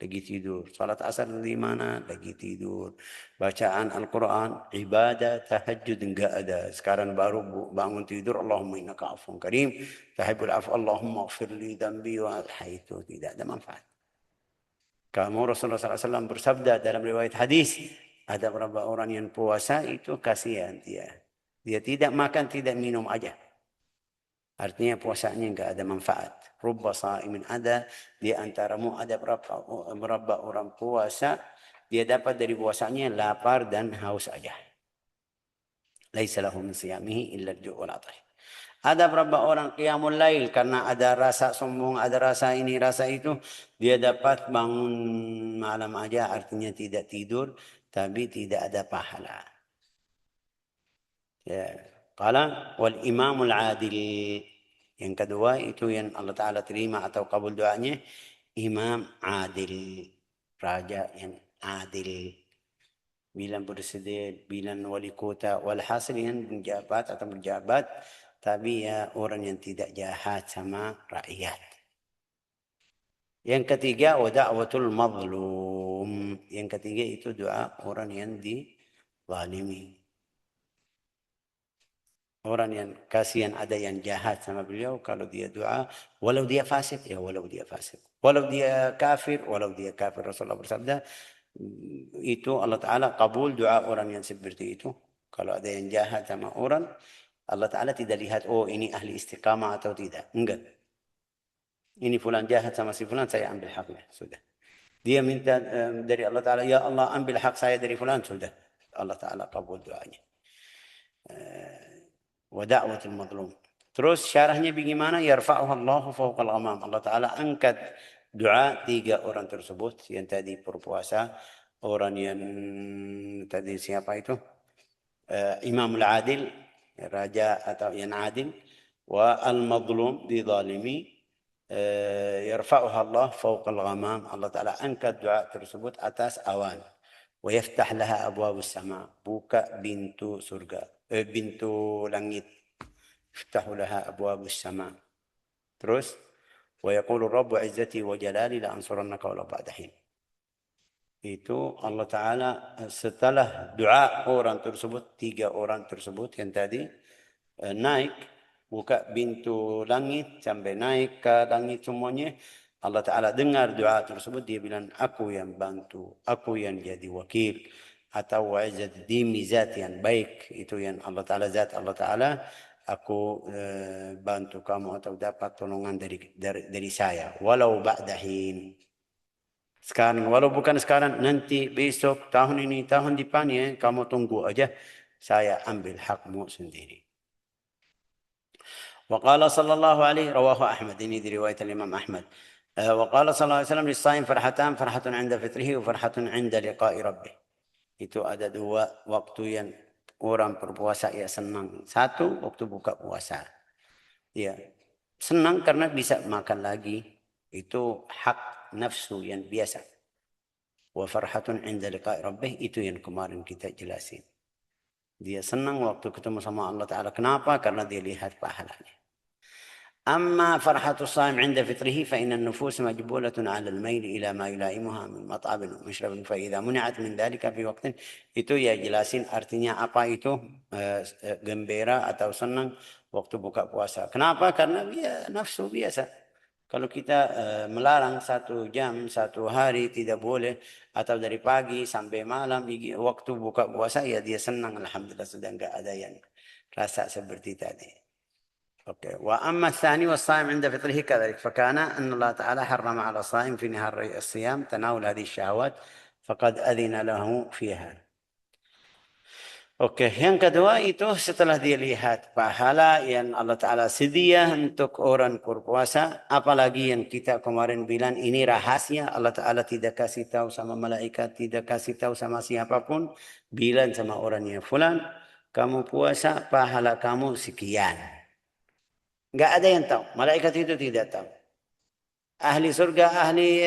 Lagi tidur. Salat asar di mana? Lagi tidur. Bacaan Al-Quran, ibadah, tahajud enggak ada. Sekarang baru bangun tidur. Allahumma innaka afun karim, tahibbul afwa. Allahumma ighfir li dhanbi wa itu tidak ada manfaat. Kamu Rasulullah SAW bersabda dalam riwayat hadis, ada beberapa orang yang puasa itu kasihan dia. Dia tidak makan, tidak minum aja. Artinya puasanya enggak ada manfaat. Rubba sa'imin, ada di antaramu ada berapa orang puasa, dia dapat dari puasanya lapar dan haus aja. Laisa lahu min siyamihi illa al-ju' wal 'atash. Ada berapa orang qiyamul lail karena ada rasa sombong, ada rasa ini, rasa itu, dia dapat bangun malam aja, artinya tidak tidur, tapi tidak ada pahala. Ya. Qala wal imamul adil. Yang kedua itu yang Allah Ta'ala terima atau kabul doanya, imam adil, raja yang adil. Bilang presiden, bilang wali kota, walhasil yang menjabat atau berjabat, tapi ya orang yang tidak jahat sama rakyat. Yang ketiga, wa da'watul mazlum. Yang ketiga itu doa orang yang dizalimi. Orang yang kasihan ada yang jahat sama beliau, kalau dia doa, walau dia fasik, ya walau dia fasik. Walau dia kafir, Rasulullah bersabda, itu Allah Ta'ala kabul doa orang yang seperti itu. Kalau ada yang jahat sama orang, Allah Ta'ala tidak lihat, oh ini ahli istiqamah atau tidak. Enggak. Ini fulan jahat sama si fulan, saya ambil haknya. Sudah. Dia minta dari Allah Ta'ala, ya Allah ambil hak saya dari fulan. Sudah. Allah Ta'ala kabul doanya. Wa da'watul mazlum. Terus syarahnya bagaimana? Yarfa'uha Allahu fawqal ghamam. Allah Ta'ala angkat doa 3 orang tersebut. Yang tadi berpuasa. Orang yang tadi siapa itu? Imamul Adil. Raja atau yang adil. Wa al-mazlum dizalimi. Yarfa'uha Allah fawqal ghamam. Allah Ta'ala angkat doa tersebut atas awan. Wa yaftah laha abwabus sama. Buka pintu surga. Pintu langit. Iftahu laha abwabus sama. Terus. Wa yaqulu Rabbu izzati wa jalali la ansurannaka walau ba'da hin. Itu Allah Ta'ala setelah doa orang tersebut, 3 orang tersebut yang tadi naik, buka pintu langit sampai naik ke langit semuanya, Allah Ta'ala dengar doa tersebut, dia bilang, aku yang bantu, aku yang jadi wakil, atau wa'izat dimi zat yang baik, itu yang Allah Ta'ala zat Allah Ta'ala, aku bantu kamu atau dapat tolongan dari saya, walau ba'dahin. Sekarang, walau bukan sekarang, nanti, besok, tahun ini, tahun depan ya, kamu tunggu aja, saya ambil hakmu sendiri. وقال صلى الله عليه رواه أحمد ini di riwayat Imam Ahmad. وقال صلى الله عليه وسلم للصائم فرحتان فرحة عند فطره وفرحة عند لقاء ربه. Itu ada 2 waktu yang orang berpuasa ya senang. 1 waktu buka puasa. Ya, senang karena bisa makan lagi. Itu hak nafsu yang biasa. Wa farhatun 'inda liqa'i rabbih, itu yang kemarin kita jelasin. Dia senang waktu ketemu sama Allah Ta'ala. Kenapa? Karena dia lihat pahalanya. أما فرحة الصائم عند فطره فإن النفوس مجبولة على الميل إلى ما يلائمها من مطعم ومشرب فإذا منعت من ذلك في وقت itu ya jelasin artinya apa itu gembira atau senang waktu buka puasa. Kenapa? Karena dia nafsu biasa. Kalau kita melarang 1 jam, 1 hari tidak boleh atau dari pagi sampai malam waktu buka puasa ya dia senang, alhamdulillah sudah enggak ada yang rasa seperti tadi. اوكي. واما الثاني والصائم عند فطره كذلك فكان ان الله تعالى حرم على الصائم في نهار الصيام تناول هذه الشهوات فقد اذن له فيها. Oke, yang kedua itu setelah dia lihat pahala yang Allah Ta'ala sedia untuk orang berpuasa, apalagi yang kita kemarin bilang ini rahasia, Allah Ta'ala tidak kasih tahu sama malaikat, tidak kasih tahu sama siapapun, bilang sama orangnya, fulan, kamu puasa, pahala kamu sekian. Enggak ada yang tahu. Malaikat itu tidak tahu. Ahli surga, ahli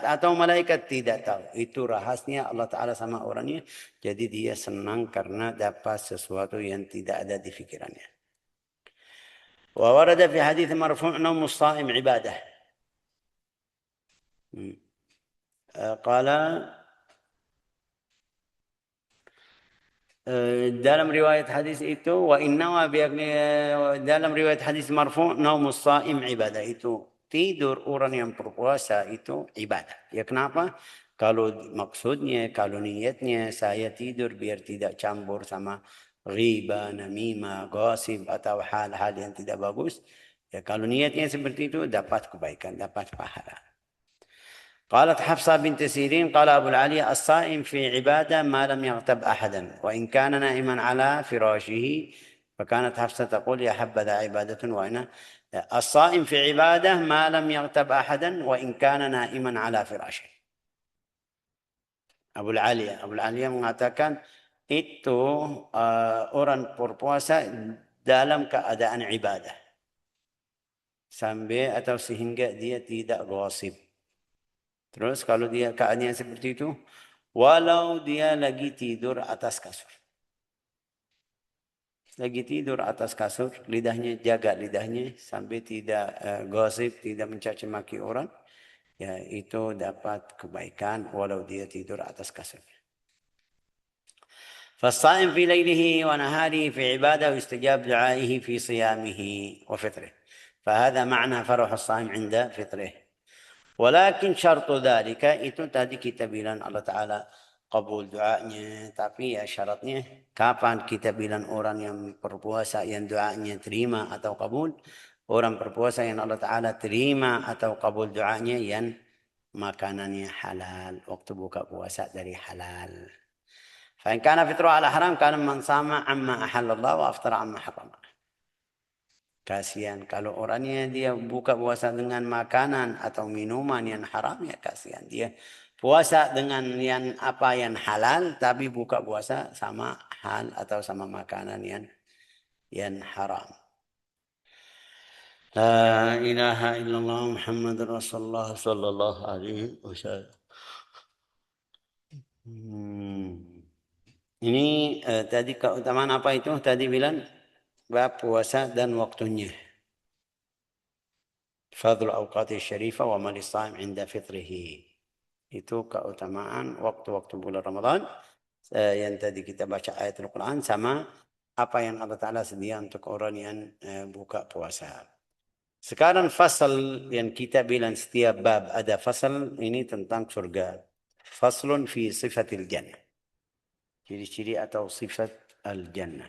atau malaikat tidak tahu. Itu rahasia Allah Ta'ala sama orangnya. Jadi dia senang karena dapat sesuatu yang tidak ada di pikirannya. Wa warada fi hadits marfu' naum as-sha'im ibadah. Qala dalam riwayat hadis itu wa innawa dalam riwayat hadis marfu' naumus shaim ibadah, itu tidur orang yang berpuasa itu ibadah. Ya kenapa? Kalau maksudnya, kalau niatnya saya tidur biar tidak campur sama riba, namimah, gosip atau hal-hal yang tidak bagus. Ya kalau niatnya seperti itu dapat kebaikan, dapat pahala. قالت حفصة بنت سيرين قال أبو العالي الصائم في عبادة ما لم يغتب أحدا وإن كان نائما على فراشه فكانت حفصة تقول يا حبذا عبادة وإن الصائم في عبادة ما لم يغتب أحدا وإن كان نائما على فراشه. Abu Aliya mengatakan itu orang berpuasa dalam keadaan ibadah sampai atau sehingga dia tidak gosip. Terus kalau dia keadaannya seperti itu, walau dia lagi tidur atas kasur. Lagi tidur atas kasur, jaga lidahnya sampai tidak gosip, tidak mencaci maki orang. Ya, itu dapat kebaikan walau dia tidur atas kasur. فالصائم في ليله ونهاره في عبادة ويستجاب دعائه في صيامه وفطره. فهذا معنى فرح الصائم عند فطره. ولكن شرط ذلك itu tadi kita bilang Allah Ta'ala kabul doanya, tapi ya syaratnya kapan kita bilang orang yang berpuasa yang doanya terima atau kabul? Orang berpuasa yang Allah Ta'ala terima atau kabul doanya yang makanannya halal, waktu buka puasa dari halal. فإن كان فطره على حرام كان من صام عما أحل الله وأفطر عما حرم. Kasihan kalau orangnya dia buka puasa dengan makanan atau minuman yang haram, ya kasihan dia puasa dengan yang apa yang halal tapi buka puasa sama hal atau sama makanan yang haram. La ilaha illallah Muhammad Rasulullah sallallahu alaihi wasallam. Ini tadi keutamaan apa itu? Tadi bilang bab puasa dan waktunya. Fadl awqati syarifah wa man as-shaim 'inda fitrihi. Itu keutamaan waktu-waktu bulan Ramadan yang tadi kita baca ayat Al-Quran sama apa yang Allah Ta'ala sedia untuk orang yang buka puasa. Sekarang fasal yang kita bilang setiap bab ada fasal ini tentang surga. Faslun fi sifatil jannah. Ciri-ciri atau sifat al-jannah.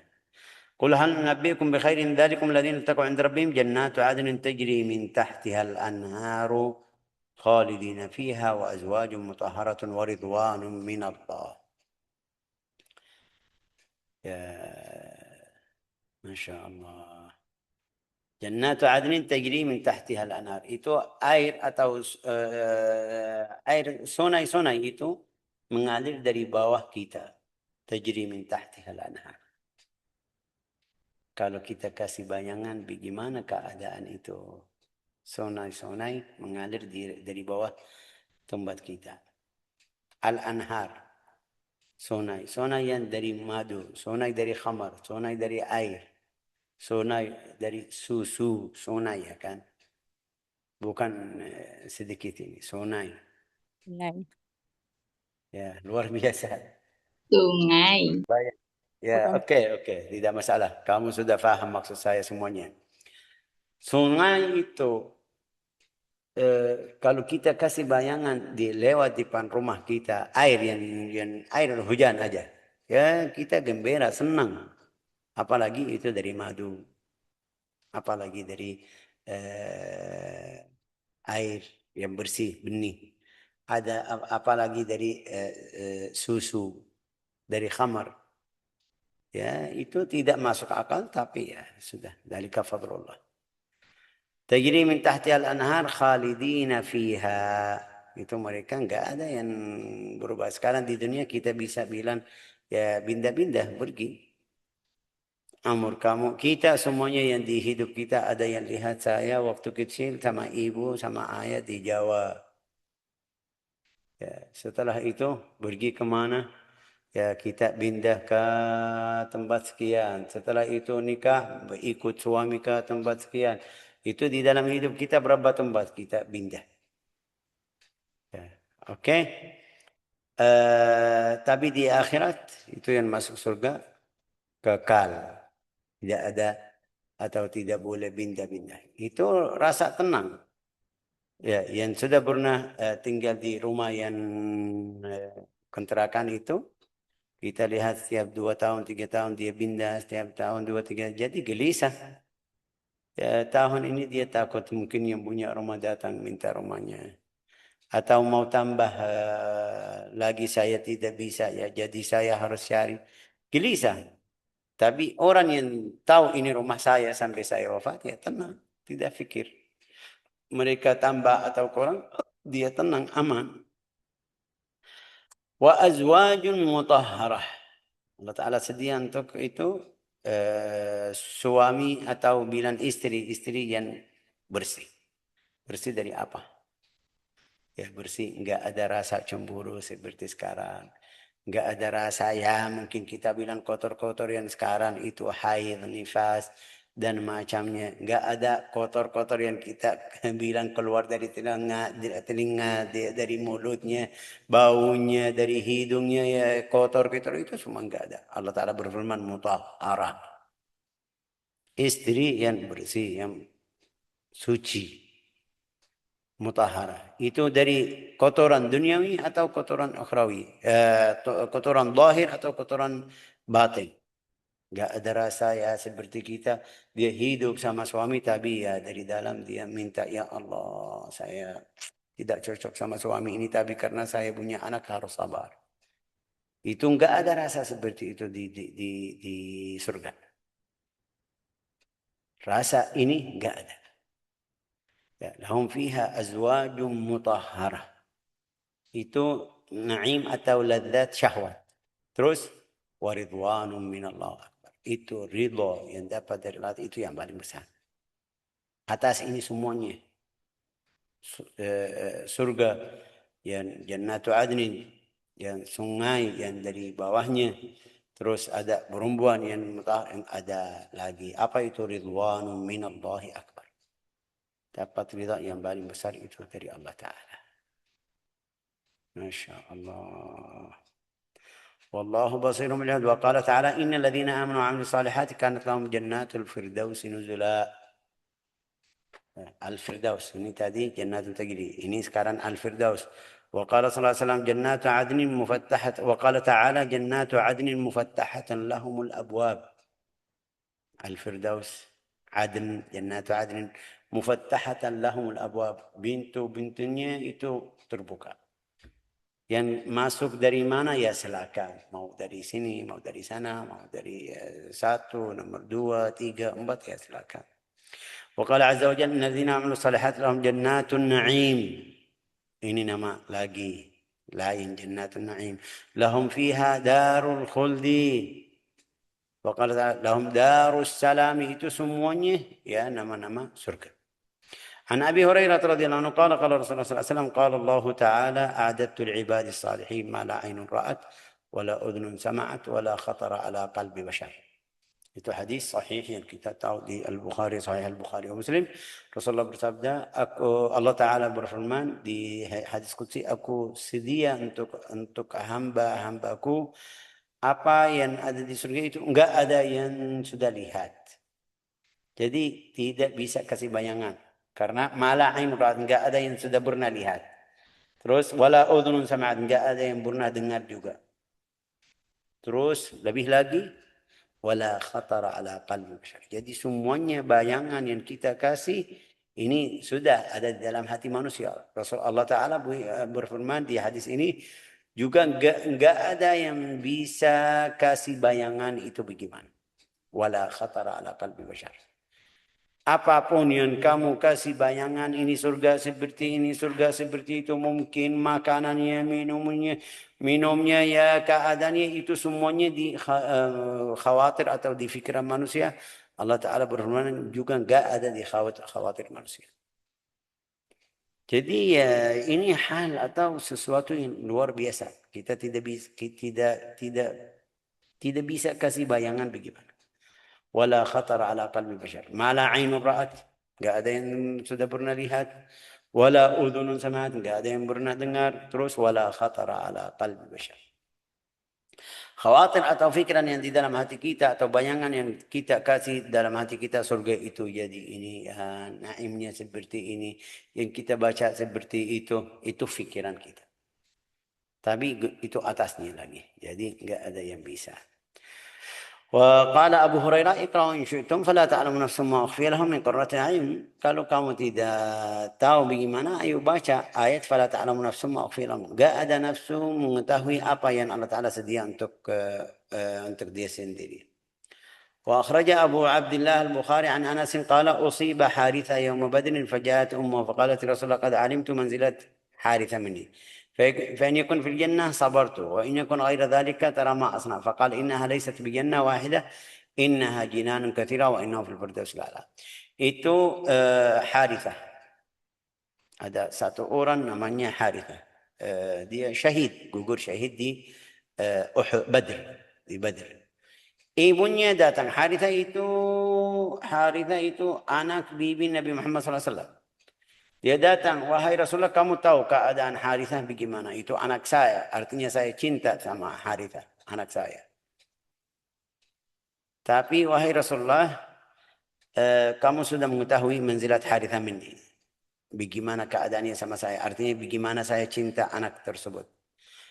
قل هل ننبئكم بخير من ذلكم الذين اتقوا عند ربهم جنات عدن تجري من تحتها الأنهار خالدين فيها وأزواج مطهرة ورضوان من الله. يا ما شاء الله. جنات عدن تجري من تحتها الأنهار. Itu air atau air sungai-sungai itu mengalir dari bawah kita. Tajri min tahtiha al-anhar. Kalau kita kasih bayangan bagaimana keadaan itu. Sungai-sungai mengalir dari bawah tempat kita. Al-anhar. Sungai yang dari madu. Sungai dari khamar. Sungai dari air. Sungai dari susu. Sungai ya kan. Bukan sedikit ini. Sungai. Ya, luar biasa. Sungai. Baik. Ya, oke. Tidak masalah. Kamu sudah paham maksud saya semuanya. Sungai itu, kalau kita kasih bayangan lewat depan rumah kita, air yang air hujan aja. Ya, kita gembira, senang. Apalagi itu dari madu. Apalagi dari air yang bersih, benih. Ada apalagi dari susu, dari khamar. Ya, itu tidak masuk akal, tapi ya sudah. Dzalika fadlullah. Tajri min tahtiha al-anhar khalidina fiha. Itu mereka enggak ada yang berubah. Sekarang di dunia kita bisa bilang ya pindah-pindah pergi. Amur kamu, kita semuanya yang di hidup kita ada yang lihat saya waktu kecil sama ibu sama ayah di Jawa. Ya, setelah itu pergi kemana? Ya kita pindah ke tempat sekian. Setelah itu nikah, ikut suami ke tempat sekian. Itu di dalam hidup kita berapa tempat kita pindah. Ya, oke. Tapi di akhirat itu yang masuk surga kekal. Tidak ada atau tidak boleh pindah-pindah. Itu rasa tenang. Ya, yang sudah pernah tinggal di rumah yang kontrakan itu, kita lihat setiap 2 tahun, 3 tahun dia pindah, setiap tahun 2, 3, jadi gelisah. Ya, tahun ini dia takut mungkin yang punya rumah datang minta rumahnya. Atau mau tambah lagi saya tidak bisa, ya jadi saya harus cari. Gelisah. Tapi orang yang tahu ini rumah saya sampai saya wafat, ya tenang, tidak fikir. Mereka tambah atau kurang, dia tenang, aman. Wa azwajun mutahharah. Allah Ta'ala sedia untuk itu suami atau bilang istri yang bersih. Bersih dari apa? Ya bersih, enggak ada rasa cemburu seperti sekarang. Enggak ada rasa ya mungkin kita bilang kotor-kotor yang sekarang itu haid, nifas, dan macamnya. Enggak ada kotor-kotor yang kita bilang keluar dari telinga, dari mulutnya, baunya, dari hidungnya, ya kotor-kotor itu semua enggak ada. Allah Ta'ala berfirman mutahharah. Istri yang bersih, yang suci. Mutahharah. Itu dari kotoran duniawi atau kotoran akhrawi. Kotoran zahir atau kotoran batin. Enggak ada rasa ya seperti kita. Dia hidup sama suami tapi ya dari dalam dia minta, ya Allah saya tidak cocok sama suami ini tapi karena saya punya anak harus sabar. Itu enggak ada rasa seperti itu di surga. Rasa ini enggak ada. Ya, lahum fiha azwajum mutahharah. Itu naim atau ladzat syahwat. Terus waridwanum minallah akbar. Itu ridho yang dapat dari Allah itu yang paling besar. Atas ini semuanya surga yang jannatu adnin, yang sungai yang dari bawahnya. Terus ada perempuan yang ada lagi. Apa itu ridwanum minallahi akbar. Dapat ridha yang paling besar itu dari Allah Ta'ala. Masya Allah. والله بصير بالعباد وقال تعالى إن الذين آمنوا وعملوا الصالحات كانت لهم جنات الفردوس نزلا. الفردوس ini tadi جنات تجري ini sekarang الفردوس. وقال صلى الله عليه وسلم جنات عدن مفتحة. وقال تعالى جنات عدن مفتحة لهم الأبواب. الفردوس عدن جنات عدن مفتحة لهم الأبواب. Bintu-bintunya itu terbuka. Yang masuk dari mana ya silakan. Mau dari sini, mau dari sana, mau dari 1, nomor 2, 3, 4 ya silakan. وقال عز وجل الذين عملوا الصالحات لهم جنات النعيم. Ini nama lagi lain جنات النعيم. لهم فيها دار الخلد. وقال لهم دار السلام. Itu semuanya ya nama-nama surga. عن أبي هريرة رضي الله عنه قال قال رسول الله صلى الله عليه وسلم قال الله تعالى أعددت لعباد الصالحين ما لا عين رأت ولا أذن سمعت ولا خطر على قلب بشر. Itu hadis sahih yang kita tahu di Al-Bukhari, Sahih Al-Bukhari wa Muslim. Rasulullah bersabda, Allah Ta'ala berfirman di hadis qudsi, aku sedia untuk hamba-hambaku apa yang ada di surga itu enggak ada yang sudah lihat. Jadi tidak bisa kasih bayangan. Karena mala ain ra'at, enggak ada yang sudah pernah lihat. Terus wala udhunun sama'at, enggak ada yang pernah dengar juga. Terus lebih lagi wala khatara ala qalbi bashar. Jadi semuanya bayangan yang kita kasih ini sudah ada di dalam hati manusia. Rasul Allah Ta'ala berfirman di hadis ini juga enggak ada yang bisa kasih bayangan itu bagaimana. Wala khatara ala qalbi bashar. Apapun yang kamu kasih bayangan ini surga seperti ini, surga seperti itu, mungkin makanannya, minumnya ya keadaannya itu semuanya di khawatir atau di fikiran manusia. Allah Ta'ala berfirman juga enggak ada di khawatir manusia. Jadi ini hal atau sesuatu yang luar biasa. Kita tidak bisa kasih bayangan bagaimana. Wala khatar ala qalbi bashar. Ma la ainun ra'at. Enggak ada yang sudah pernah lihat. Wala udhunun sami'at. Enggak ada yang pernah dengar. Terus wala khatar ala qalbi bashar. Khawatir atau fikiran yang di dalam hati kita atau bayangan yang kita kasih dalam hati kita surga itu jadi ini, ya, naimnya seperti ini, yang kita baca seperti itu fikiran kita. Tapi itu atasnya lagi, jadi enggak ada yang bisa. وقال أبو هريرة اقرأوا إن شئتم فلا تعلم نفس ما أخفي لهم من قرة أعين. Kalau kamu tidak tahu bagaimana, ayo baca ayat fala ta'lamu nafsum ma ukhfiya lahum. Enggak ada nafsu mengetahui apa yang Allah Ta'ala sedia untuk dia sendiri. وأخرج أبو عبد الله البخاري عن أنس قال أصيب حارثة يوم بدر فجاءت أمه فقالت رسول الله قد علمت منزلة حارثة مني فإن يكن في الجنة صبرت وإن يكن غير ذلك ترى ما أصنع. فقال إنها ليست بجنة واحدة إنها جنان كثيرة وإنه في الفردوس الأعلى. Itu Harithah. Ada satu orang namanya Harithah. Dia syahid, gugur syahid di Badr, di Badr. Ibunya datang. Harithah itu anak bibi Nabi Muhammad SAW. Dia datang, wahai Rasulullah, kamu tahu keadaan Harithah bagaimana? Itu anak saya, artinya saya cinta sama Harithah, anak saya. Tapi wahai Rasulullah, kamu sudah mengetahui manzilat Harithah minni. Bagaimana keadaannya sama saya? Artinya bagaimana saya cinta anak tersebut.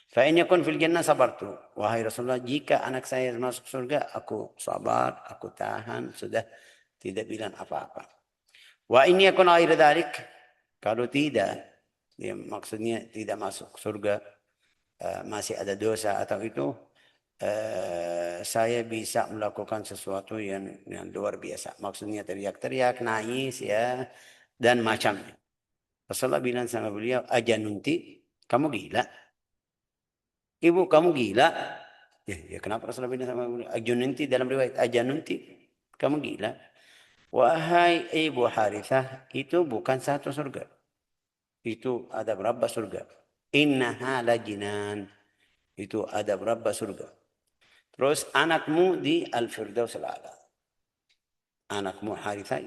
Fa in yakun fil jannah sabartu. Wahai Rasulullah, jika anak saya masuk surga, aku sabar, aku tahan, sudah tidak bilang apa-apa. Wa in yakun ghaira dzalik, kalau tidak, ya maksudnya tidak masuk surga, masih ada dosa atau itu, saya bisa melakukan sesuatu yang luar biasa. Maksudnya teriak-teriak, nangis, ya, dan macamnya. Rasulullah bilang sama beliau, ajanunti, kamu gila? Ibu, kamu gila? Ya kenapa Rasulullah bilang sama beliau, ajanunti, dalam riwayat ajanunti, kamu gila? Wahai ibu Harithah, itu bukan satu surga. Itu ada berapa surga? Innaha lajinan. Itu ada berapa surga? Terus anakmu di Al-Firdaus Al-A'la. Anakmu Harithah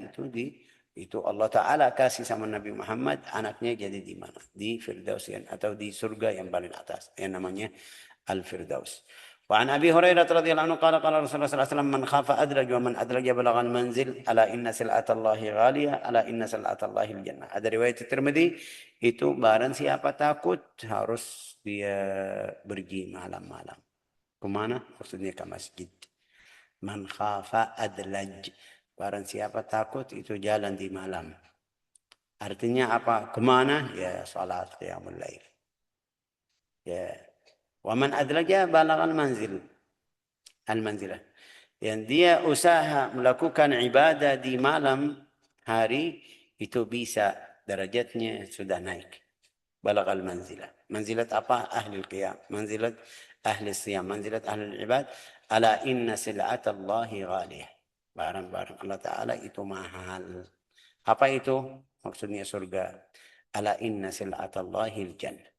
itu Allah Ta'ala kasih sama Nabi Muhammad, anaknya jadi di mana? Di Firdaus atau di surga yang paling atas, yang namanya Al-Firdaus. وعن أبي هريرة رضي الله عنه قال قال رسول الله صلى الله عليه وسلم من خاف أدرج ومن أدرج بلغ المنزل ألا إن سلعة الله غالية ألا إن سلعة الله الجنة. Ada riwayat Tirmidzi, itu barang siapa takut harus dia pergi malam-malam. Kemana? Maksudnya ke masjid. Man khafa adlaj. Barang siapa takut itu jalan di malam. Artinya apa? Kemana? Ya salat qiyamul lail. Ya. Waman adlaja balagha al-manzilah. Yang dia usaha melakukan ibadah di malam hari, itu bisa derajatnya sudah naik. Balagha al-manzilah. Manzilat apa? Ahli al-qiyam. Manzilat ahli siyam. Manzilat ahli al-ibad. Ala inna sil'atallahi ghaliyah. Barang-barang Allah Ta'ala itu mahal. Apa itu? Maksudnya surga. Ala inna sil'atallahi al-jannah.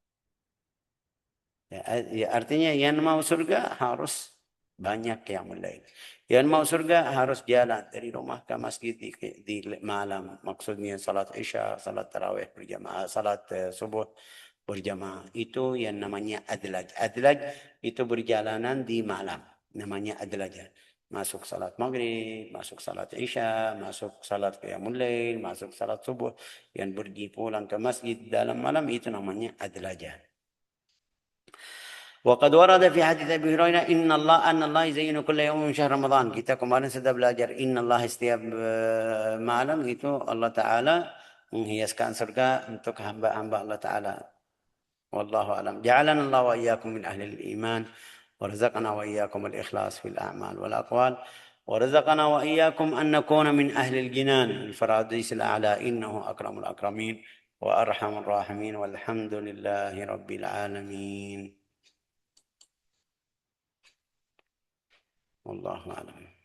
Ya, artinya yang mau surga harus banyak yang lain. Yang mau surga harus jalan dari rumah ke masjid di malam. Maksudnya salat isya, salat tarawih berjamaah, salat subuh berjamaah. Itu yang namanya adlaj. Adlaj itu berjalanan di malam. Namanya adlaj. Masuk salat maghrib, masuk salat isya, masuk salat qiyamul lail, masuk salat subuh. Yang pergi pulang ke masjid dalam malam, itu namanya adlaj. وقد ورد في حديث أبي هريرة أن الله يزين كل يوم من شهر رمضان. Kita kemarin sudah belajar Inna Allah, setiap malam itu Allah Ta'ala menghiaskan surga untuk hamba-hamba Allah Ta'ala. Wallahu alam. Ja'alana Allah wa iyyakum min ahli al-iman ورزقنا وإياكم الإخلاص في الأعمال والأقوال ورزقنا وإياكم أن نكون من أهل الجنان الفراديس الأعلى إنه أكرم الأكرمين وأرحم الراحمين والحمد لله رب العالمين. والله أعلم.